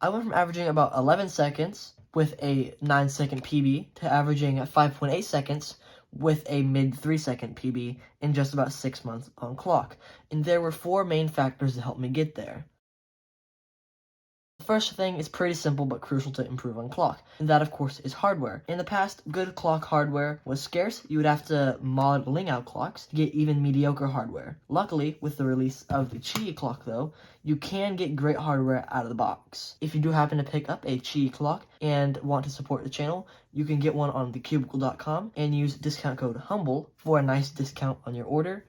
I went from averaging about 11 seconds with a 9-second PB to averaging 5.8 seconds with a mid 3-second PB in just about 6 months on clock. And there were 4 main factors that helped me get there. The first thing is pretty simple but crucial to improve on clock, and that of course is hardware. In the past, good clock hardware was scarce. You would have to mod out clocks to get even mediocre hardware. Luckily, with the release of the Qi clock though, you can get great hardware out of the box. If you do happen to pick up a Qi clock and want to support the channel, you can get one on thecubicle.com and use discount code HUMBLE for a nice discount on your order.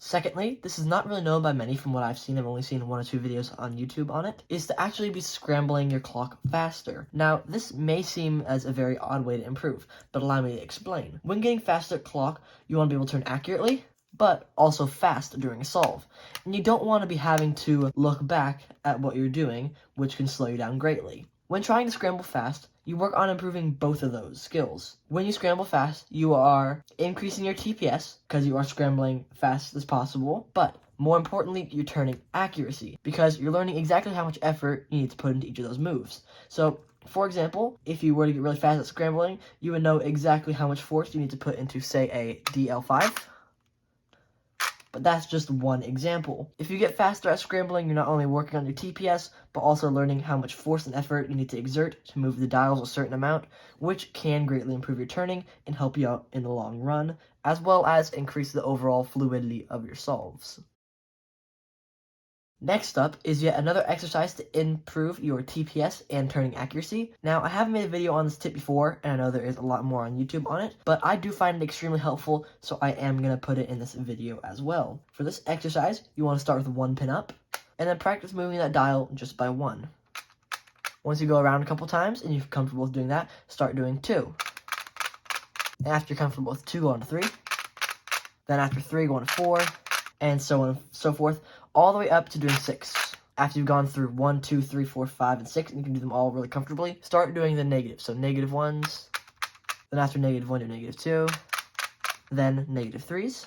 Secondly, this is not really known by many from what I've seen. I've only seen 1 or 2 videos on YouTube on it, is to actually be scrambling your clock faster. Now, this may seem as a very odd way to improve, but allow me to explain. When getting faster at clock, you want to be able to turn accurately, but also fast during a solve. And you don't want to be having to look back at what you're doing, which can slow you down greatly. When trying to scramble fast, you work on improving both of those skills. When you scramble fast, you are increasing your TPS, because you are scrambling fast as possible, but more importantly, you're turning accuracy, because you're learning exactly how much effort you need to put into each of those moves. So, for example, if you were to get really fast at scrambling, you would know exactly how much force you need to put into, say, a DL5. But that's just one example. If you get faster at scrambling, you're not only working on your TPS, but also learning how much force and effort you need to exert to move the dials a certain amount, which can greatly improve your turning and help you out in the long run, as well as increase the overall fluidity of your solves. Next up is yet another exercise to improve your TPS and turning accuracy. Now, I haven't made a video on this tip before, and I know there is a lot more on YouTube on it, but I do find it extremely helpful, so I am going to put it in this video as well. For this exercise, you want to start with 1 pin up, and then practice moving that dial just by 1. Once you go around a couple times, and you're comfortable with doing that, start doing 2. And after you're comfortable with 2, go on to 3. Then after 3, go on to 4, and so on and so forth, all the way up to doing 6. After you've gone through 1, 2, 3, 4, 5, and 6, and you can do them all really comfortably, start doing the negatives. So negative 1s, then after negative 1, do negative 2, then negative 3s,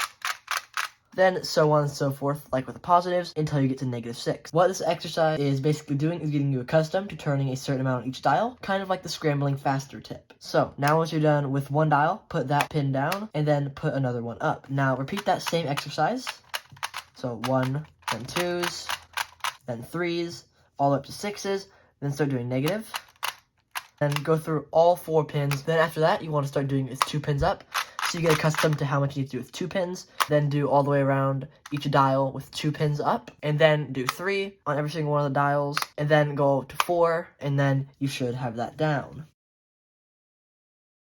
then so on and so forth, like with the positives, until you get to negative 6. What this exercise is basically doing is getting you accustomed to turning a certain amount on each dial, kind of like the scrambling faster tip. So, now once you're done with 1 dial, put that pin down, and then put another one up. Now, repeat that same exercise. So 1, then 2s, then 3s, all up to 6s, then start doing negative. Then go through all 4 pins. Then after that, you want to start doing it with 2 pins up. So you get accustomed to how much you need to do with 2 pins. Then do all the way around each dial with 2 pins up. And then do 3 on every single one of the dials. And then go to 4, and then you should have that down.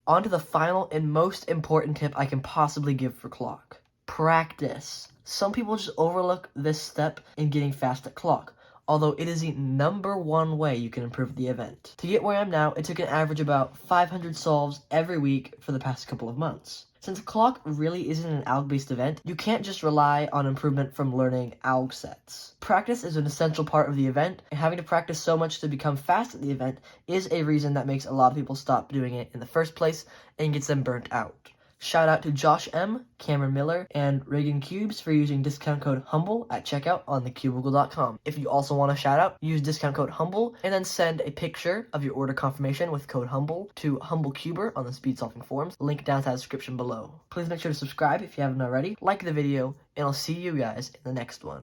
On to the final and most important tip I can possibly give for clock. Practice. Some people just overlook this step in getting fast at clock, although it is the #1 way you can improve the event. To get where I am now, it took an average about 500 solves every week for the past couple of months. Since clock really isn't an alg-based event, you can't just rely on improvement from learning alg sets. Practice is an essential part of the event, and having to practice so much to become fast at the event is a reason that makes a lot of people stop doing it in the first place and gets them burnt out. Shout out to Josh M, Cameron Miller, and Reagan Cubes for using discount code HUMBLE at checkout on thecubicle.com. If you also want a shout out, use discount code HUMBLE and then send a picture of your order confirmation with code HUMBLE to HumbleCuber on the speed solving forums, link down to the description below. Please make sure to subscribe if you haven't already, like the video, and I'll see you guys in the next one.